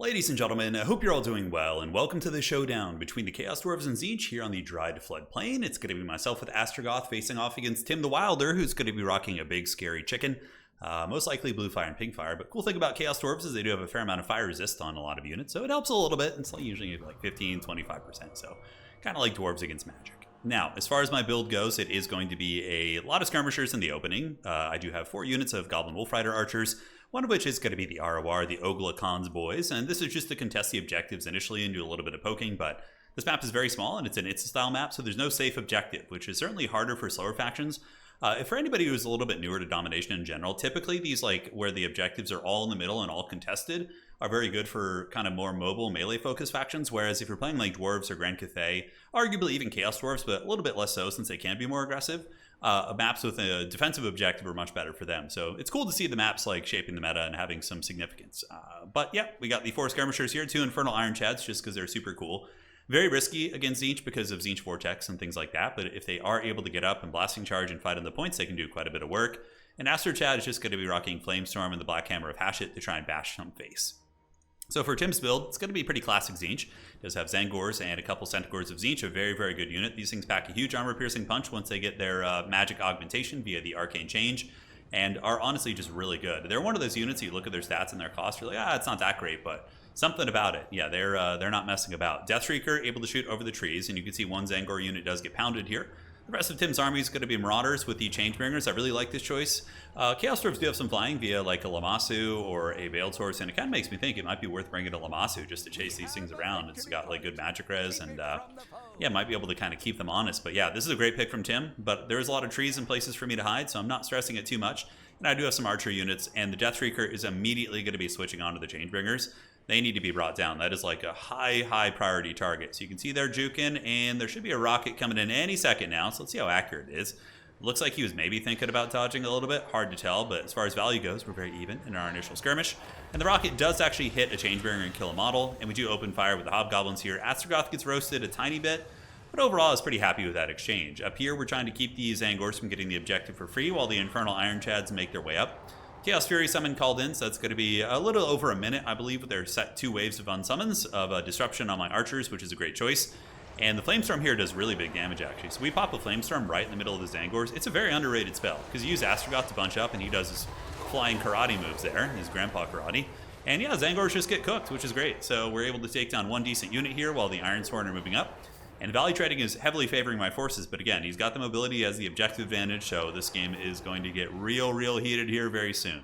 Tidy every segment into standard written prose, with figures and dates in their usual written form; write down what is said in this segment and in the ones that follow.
Ladies and gentlemen, I hope you're all doing well, and welcome to the showdown between the Chaos Dwarves and Tzeentch here on the Dried Floodplain. It's going to be myself with Astrogoth facing off against Tim the Wilder, who's going to be rocking a big scary chicken. Most likely blue fire and pink fire, but cool thing about Chaos Dwarves is they do have a fair amount of fire resist on a lot of units, so it helps a little bit. It's usually like 15-25%, so kind of like Dwarves against magic. Now, as far as my build goes, it is going to be a lot of skirmishers in the opening. I do have 4 units of Goblin Wolf Rider archers, one of which is going to be the ROR, the Ogla Khan's boys, and this is just to contest the objectives initially and do a little bit of poking, but this map is very small and it's an Itza-style map, so there's no safe objective, which is certainly harder for slower factions. For anybody who's a little bit newer to domination in general, typically these where the objectives are all in the middle and all contested are very good for kind of more mobile melee focused factions, whereas if you're playing like Dwarves or Grand Cathay, arguably even Chaos Dwarves, but a little bit less so since they can be more aggressive, maps with a defensive objective are much better for them. So it's cool to see the maps shaping the meta and having some significance. But yeah, we got the 4 skirmishers here, 2 Infernal Iron Chads just because they're super cool. Very risky against Tzeentch because of Tzeentch Vortex and things like that, but if they are able to get up and blasting charge and fight on the points, they can do quite a bit of work. And Astro Chad is just going to be rocking Flamestorm and the Black Hammer of Hashit to try and bash some face. So for Tim's build, it's going to be pretty classic Tzeentch. It does have Zangors and a couple Centaurs of Tzeentch, a very, very good unit. These things pack a huge armor-piercing punch once they get their magic augmentation via the Arcane Change, and are honestly just really good. They're one of those units, you look at their stats and their cost, you're like, it's not that great, but something about it. Yeah, they're not messing about. Deathstreaker, able to shoot over the trees, and you can see one Zangor unit does get pounded here. The rest of Tim's army is going to be Marauders with the Changebringers. I really like this choice. Chaos Dwarves do have some flying via like a Lamassu or a Veiled Horse, and it kind of makes me think it might be worth bringing a Lamassu just to chase these things around. It's got good magic res, and yeah, might be able to kind of keep them honest. But yeah, this is a great pick from Tim, but there's a lot of trees and places for me to hide, so I'm not stressing it too much. And I do have some archer units, and the Deathstreaker is immediately going to be switching on to the Changebringers. They need to be brought down. That is like a high priority target. So you can see they're juking, and there should be a rocket coming in any second now. So let's see how accurate it is. Looks like he was maybe thinking about dodging a little bit. Hard to tell, but as far as value goes, we're very even in our initial skirmish. And the rocket does actually hit a Changebringer and kill a model, and we do open fire with the Hobgoblins here. Astrogoth gets roasted a tiny bit, but overall I was pretty happy with that exchange. Up here, we're trying to keep the Zangors from getting the objective for free while the Infernal Iron Chads make their way up. Chaos Fury summon called in, so that's going to be a little over a minute, I believe, with their set 2 waves of unsummons of Disruption on my archers, which is a great choice. And the Flamestorm here does really big damage, actually. So we pop a Flamestorm right in the middle of the Zangors. It's a very underrated spell, because you use Astrogoth to bunch up, and he does his flying karate moves there, his grandpa karate. And yeah, Zangors just get cooked, which is great. So we're able to take down one decent unit here while the Ironsworn are moving up. And Valley Trading is heavily favoring my forces, but again, he's got the mobility as the objective advantage, so this game is going to get real heated here very soon.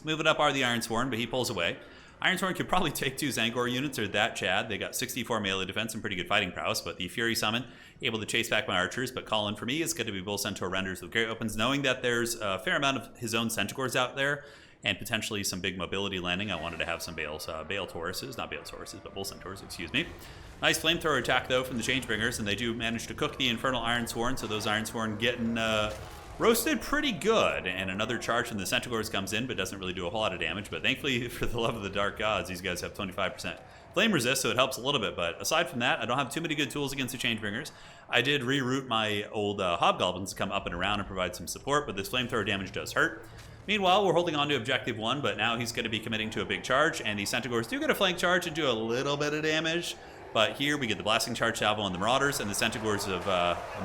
Moving up are the Ironsworn, but he pulls away. Ironsworn could probably take 2 Zangor units or that Chad. They got 64 melee defense and pretty good fighting prowess, but the Fury Summon, able to chase back my archers, but calling for me is going to be Bull Centaur Renders with Great Opens, knowing that there's a fair amount of his own Centaurs out there, and potentially some big mobility landing. I wanted to have some Bale Tauruses, not Bale Tauruses, but Bull Centaurs, excuse me. Nice flamethrower attack, though, from the Changebringers, and they do manage to cook the Infernal Ironsworn, so those Ironsworn getting roasted pretty good, and another charge from the Centaurs comes in, but doesn't really do a whole lot of damage. But thankfully, for the love of the Dark Gods, these guys have 25% flame resist, so it helps a little bit. But aside from that, I don't have too many good tools against the Changebringers. I did reroute my old Hobgoblins to come up and around and provide some support, but this flamethrower damage does hurt. Meanwhile, we're holding on to Objective 1, but now he's going to be committing to a big charge, and the Centaurs do get a flank charge and do a little bit of damage. But here we get the Blasting Charge Salvo on the Marauders, and the Centaurs of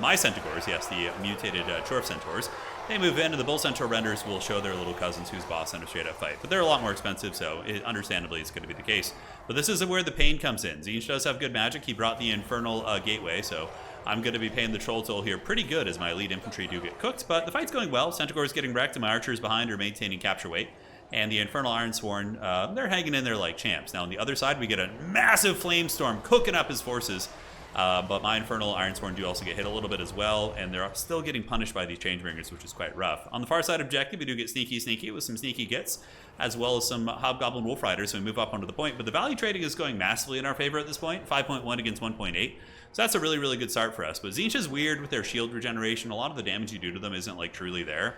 my Centaurs, yes, the mutated Chorf Centaurs. They move in, and the Bull Centaur Renders will show their little cousins who's boss in a straight-up fight. But they're a lot more expensive, so understandably it's going to be the case. But this is where the pain comes in. Tzeentch does have good magic. He brought the Infernal Gateway, so I'm going to be paying the Troll Toll here pretty good as my elite infantry do get cooked. But the fight's going well. Centaur's getting wrecked, and my archers behind are maintaining capture weight. And the Infernal Ironsworn, they're hanging in there like champs. Now on the other side, we get a massive Flamestorm cooking up his forces. But my Infernal Ironsworn do also get hit a little bit as well, and they're still getting punished by these Changebringers, which is quite rough. On the far side objective, we do get sneaky with some sneaky gets, as well as some Hobgoblin Wolf Riders, so we move up onto the point. But the value trading is going massively in our favor at this point, 5.1 against 1.8. So that's a really good start for us. But Tzeentch is weird with their shield regeneration. A lot of the damage you do to them isn't truly there.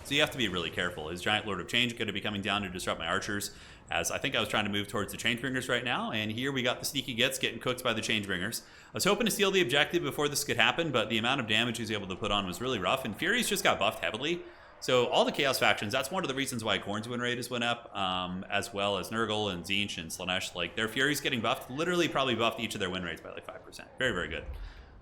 So you have to be really careful. His Giant Lord of Change is going to be coming down to disrupt my archers, as I think I was trying to move towards the Changebringers right now, and here we got the sneaky gets getting cooked by the Changebringers. I was hoping to steal the objective before this could happen, but the amount of damage he was able to put on was really rough, and Fury's just got buffed heavily. So all the Chaos factions, that's one of the reasons why Khorne's win rate has went up, as well as Nurgle and Tzeentch and Slaanesh. Like, their Furies getting buffed, literally probably buffed each of their win rates by like 5%. Very, very good.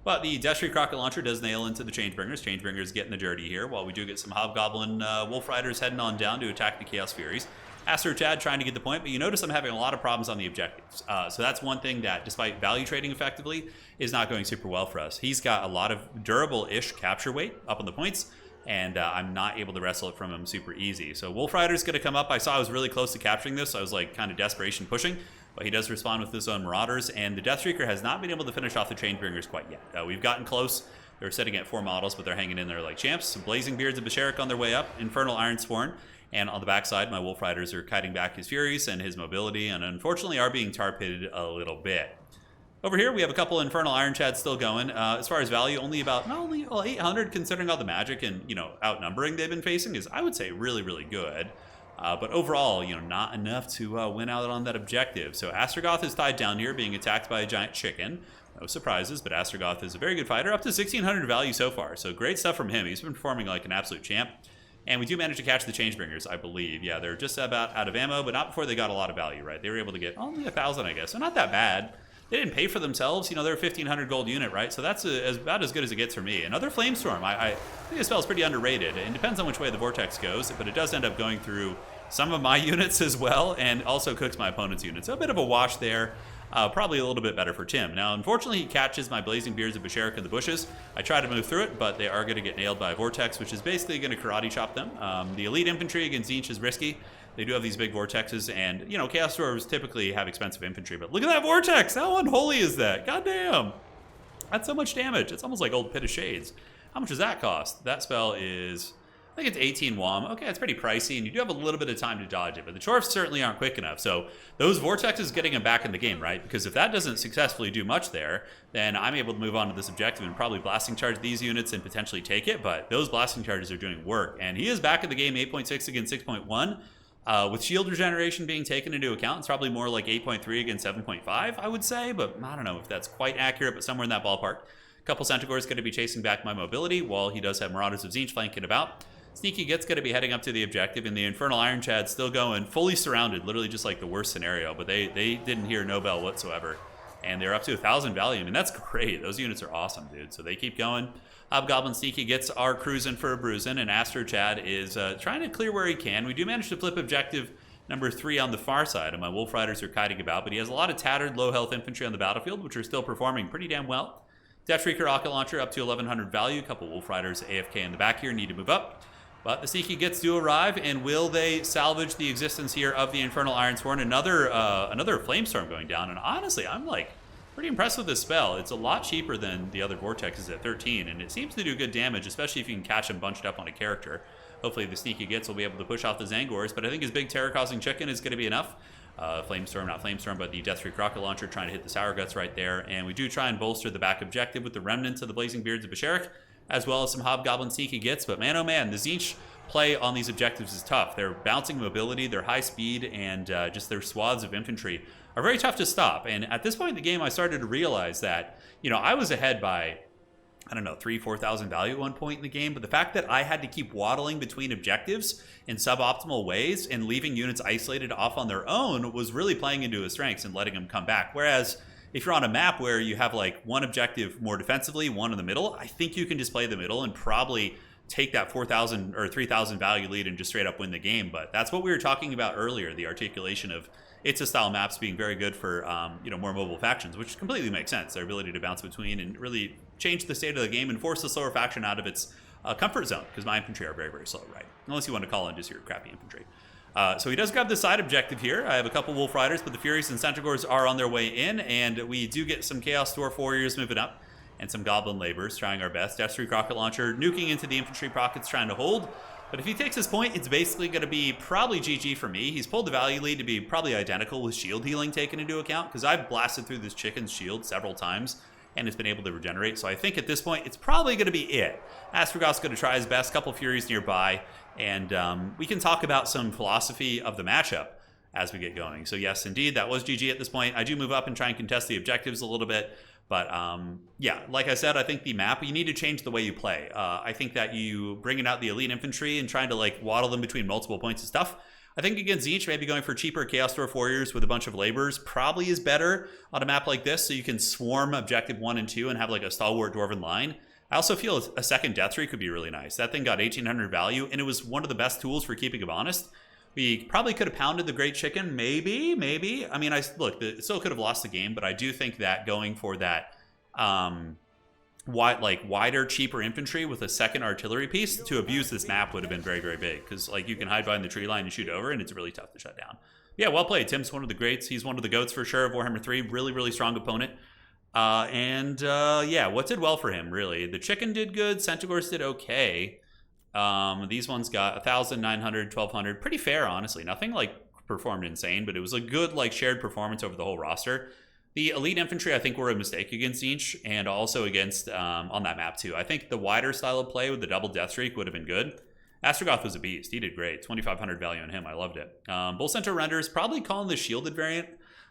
But the Deathstreak Rocket Launcher does nail into the Changebringers. Changebringers getting the dirty here, while we do get some Hobgoblin Wolf Riders heading on down to attack the Chaos Furies. Aster Chad trying to get the point, but you notice I'm having a lot of problems on the objectives. So that's one thing that, despite value trading effectively, is not going super well for us. He's got a lot of durable-ish capture weight up on the points, and I'm not able to wrestle it from him super easy. So Wolf Rider's going to come up. I saw I was really close to capturing this, so I was like kind of desperation pushing, but he does respond with his own Marauders, and the Deathstreaker has not been able to finish off the Changebringers quite yet. We've gotten close. They're sitting at 4 models, but they're hanging in there like champs. Some Blazing Beards of Basharak on their way up, Infernal Ironsworn, and on the backside, my Wolf Riders are kiting back his Furies and his mobility, and unfortunately are being tar-pitted a little bit. Over here, we have a couple Infernal Iron Chads still going. As far as value, only 800, considering all the magic and, outnumbering they've been facing, is, I would say, really, really good. But overall, not enough to win out on that objective. So Astragoth is tied down here, being attacked by a giant chicken. No surprises, but Astragoth is a very good fighter, up to 1,600 value so far. So great stuff from him. He's been performing like an absolute champ. And we do manage to catch the Changebringers, I believe. Yeah, they're just about out of ammo, but not before they got a lot of value, right? They were able to get only 1,000, I guess. So not that bad. They didn't pay for themselves. They're a 1,500 gold unit, right? So that's about as good as it gets for me. Another Flamestorm. I think this spell is pretty underrated. It depends on which way the Vortex goes, but it does end up going through some of my units as well, and also cooks my opponent's units. So a bit of a wash there. Probably a little bit better for Tim. Now, unfortunately, he catches my Blazing Beards of Basharak in the bushes. I try to move through it, but they are going to get nailed by a Vortex, which is basically going to karate chop them. The Elite Infantry against Tzeentch is risky. They do have these big Vortexes, and, Chaos Dwarves typically have expensive infantry, but look at that Vortex! How unholy is that? Goddamn! That's so much damage. It's almost like old Pit of Shades. How much does that cost? That spell is, I think it's 18 WOM. Okay, it's pretty pricey, and you do have a little bit of time to dodge it, but the Chorfs certainly aren't quick enough. So those Vortexes getting them back in the game, right? Because if that doesn't successfully do much there, then I'm able to move on to this objective and probably blasting charge these units and potentially take it, but those blasting charges are doing work. And he is back in the game, 8.6 against 6.1. With shield regeneration being taken into account, it's probably more like 8.3 against 7.5, I would say, but I don't know if that's quite accurate, but somewhere in that ballpark. A couple Centaurs going to be chasing back my mobility, while he does have Marauders of Tzeentch flanking about. Sneaky Git's going to be heading up to the objective, and the Infernal Iron Chad's still going, fully surrounded, literally just like the worst scenario, but they didn't hear no bell whatsoever. And they're up to 1,000 value. I mean, that's great. Those units are awesome, dude. So they keep going. Hobgoblin Sneaky Gits are cruising for a bruising, and Aster Chad is trying to clear where he can. We do manage to flip objective number 3 on the far side, and my Wolf Riders are kiting about, but he has a lot of tattered, low-health infantry on the battlefield, which are still performing pretty damn well. Deathstreaker Rocket Launcher up to 1,100 value. A couple Wolf Riders AFK in the back here need to move up. But the Sneaky Gits do arrive, and will they salvage the existence here of the Infernal Ironsworn? Another Flamestorm going down, and honestly, I'm like pretty impressed with this spell. It's a lot cheaper than the other Vortexes at 13, and it seems to do good damage, especially if you can catch them bunched up on a character. Hopefully the Sneaky Gits will be able to push off the Zangors, but I think his big terror-causing chicken is going to be enough. Flamestorm, not Flamestorm, but the Deathstreak Rocket Launcher trying to hit the Sour Guts right there, and we do try and bolster the back objective with the remnants of the Blazing Beards of Basharak, as well as some Hobgoblin Sneaky Gits, but man, oh man, the Tzeentch play on these objectives is tough. Their bouncing mobility, their high speed, and just their swaths of infantry are very tough to stop. And at this point in the game, I started to realize that, I was ahead by, 3,000-4,000 value at one point in the game, but the fact that I had to keep waddling between objectives in suboptimal ways and leaving units isolated off on their own was really playing into his strengths and letting them come back. Whereas if you're on a map where you have like one objective more defensively, one in the middle, I think you can just play the middle and probably take that 4,000 or 3,000 value lead and just straight up win the game. But that's what we were talking about earlier, the articulation of Itza style maps being very good for more mobile factions, which completely makes sense. Their ability to bounce between and really change the state of the game and force the slower faction out of its comfort zone, because my infantry are very, very slow, right? Unless you want to call in just your crappy infantry. So he does grab the side objective here. I have a couple Wolf Riders, but the Furies and Centaurs are on their way in, and we do get some Chaos Dwarf Warriors moving up, and some Goblin Laborers trying our best. Deathstreak Rocket Launcher nuking into the infantry pockets, trying to hold. But if he takes his point, it's basically going to be probably GG for me. He's pulled the value lead to be probably identical with shield healing taken into account, because I've blasted through this chicken's shield several times, and it's been able to regenerate. So I think at this point, it's probably going to be it. Astragoth's going to try his best, couple Furies nearby, and we can talk about some philosophy of the matchup as we get going. So yes, indeed, that was GG at this point. I do move up and try and contest the objectives a little bit, But yeah, like I said, I think the map, you need to change the way you play. I think that you bringing out the elite infantry and trying to like waddle them between multiple points is tough. I think against Tzeentch, maybe going for cheaper Chaos Dwarf Warriors with a bunch of laborers probably is better on a map like this, so you can swarm objective 1 and 2 and have like a stalwart dwarven line. I also feel a second Death Streak could be really nice. That thing got 1800 value, and it was one of the best tools for keeping him honest. We probably could have pounded the Great Chicken, maybe. I mean, it still could have lost the game, but I do think that going for that wider, cheaper infantry with a second artillery piece to abuse this map would have been very, very big, because like you can hide behind the tree line and shoot over, and it's really tough to shut down. Yeah, well played. Tim's one of the greats. He's one of the goats for sure of Warhammer 3. Really, really strong opponent. Yeah, what did well for him, really? The chicken did good. Centaurs did okay. These ones got 1,000, 900, 1,200. Pretty fair, honestly. Nothing like performed insane, but it was a good like shared performance over the whole roster. The elite infantry, I think, were a mistake against Tzeentch, and also against on that map too. I think the wider style of play with the double Death Streak would have been good. Astrogoth was a beast. He did great. 2,500 value on him. I loved it. Bull Centaur renders, probably calling the shielded variant.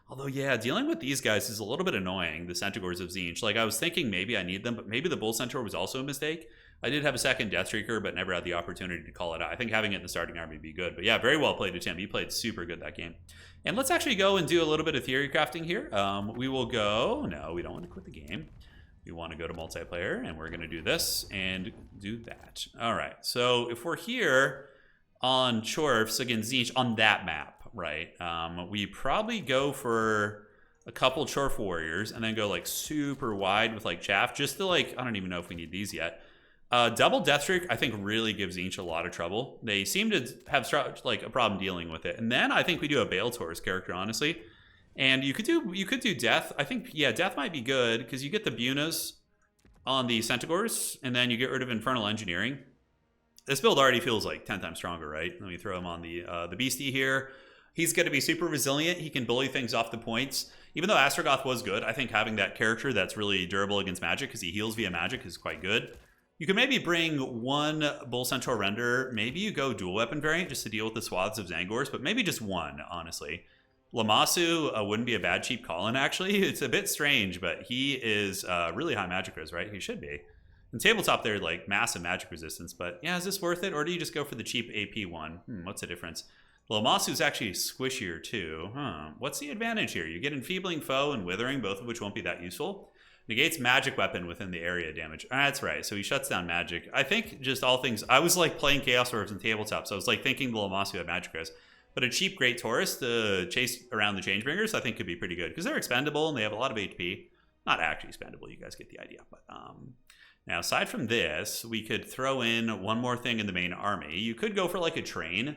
Although, yeah, dealing with these guys is a little bit annoying, the Centaurs of Tzeentch. Like, I was thinking maybe I need them, but maybe the Bull Centaur was also a mistake. I did have a second Death Streaker, but never had the opportunity to call it out. I think having it in the starting army would be good. But yeah, very well played to Tim. He played super good that game. And let's actually go and do a little bit of theory crafting here. We will go... No, we don't want to quit the game. We want to go to multiplayer, and we're going to do this and do that. All right, so if we're here on Chorfs against Tzeentch on that map, right, we probably go for a couple Chorf warriors and then go like super wide with like chaff, just to like, I don't even know if we need these yet. Double Death Streak, I think, really gives Tzeentch a lot of trouble. They seem to have like a problem dealing with it. And then I think we do a Bale Taurus character, honestly. And you could do Death. I think, yeah, Death might be good because you get the Bunas on the Centaurs, and then you get rid of Infernal Engineering. This build already feels like 10 times stronger, right? Let me throw him on the Beastie here. He's going to be super resilient. He can bully things off the points. Even though Astrogoth was good, I think having that character that's really durable against magic because he heals via magic is quite good. You can maybe bring one Bull Centaur render. Maybe you go dual weapon variant just to deal with the swaths of Zangors, but maybe just one, honestly. Lamasu wouldn't be a bad cheap call-in, actually. It's a bit strange, but he is really high magic res, right? He should be. In tabletop, they're like massive magic resistance, but yeah, is this worth it? Or do you just go for the cheap AP one? What's the difference? Lamasu's actually squishier too. What's the advantage here? You get Enfeebling Foe and Withering, both of which won't be that useful. Negates magic weapon within the area damage. That's right, so he shuts down magic. I think just all things... I was like playing Chaos Dwarves in tabletop, so I was like thinking the Lamasu had magic res. But a cheap Great Taurus to chase around the Changebringers, I think could be pretty good. Because they're expendable and they have a lot of HP. Not actually expendable, you guys get the idea. But now, aside from this, we could throw in one more thing in the main army. You could go for like a train,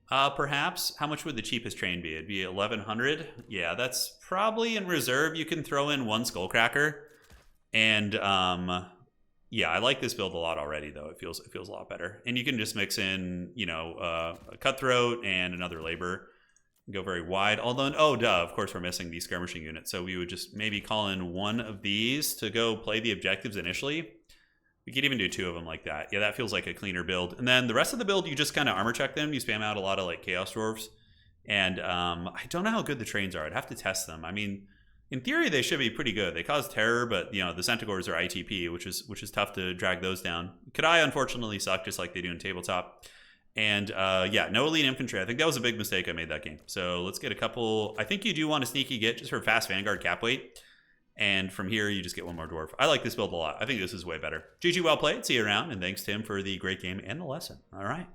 perhaps. How much would the cheapest train be? It'd be 1,100. Yeah, that's probably in reserve. You can throw in one Skullcracker. And yeah, I like this build a lot already, though. It feels a lot better. And you can just mix in, you know, a Cutthroat and another Labor. Go very wide. Although, oh, duh, of course we're missing the skirmishing unit. So we would just maybe call in one of these to go play the objectives initially. We could even do two of them like that. Yeah, that feels like a cleaner build. And then the rest of the build, you just kind of armor check them. You spam out a lot of like Chaos Dwarves. And I don't know how good the trains are. I'd have to test them. I mean, in theory, they should be pretty good. They cause terror, but you know the Centaurs are ITP, which is tough to drag those down. Kadai unfortunately suck, just like they do in tabletop. And yeah, no elite infantry. I think that was a big mistake I made that game. So let's get a couple. I think you do want a sneaky get just for fast Vanguard cap weight. And from here, you just get one more dwarf. I like this build a lot. I think this is way better. GG, well played. See you around. And thanks, Tim, for the great game and the lesson. All right.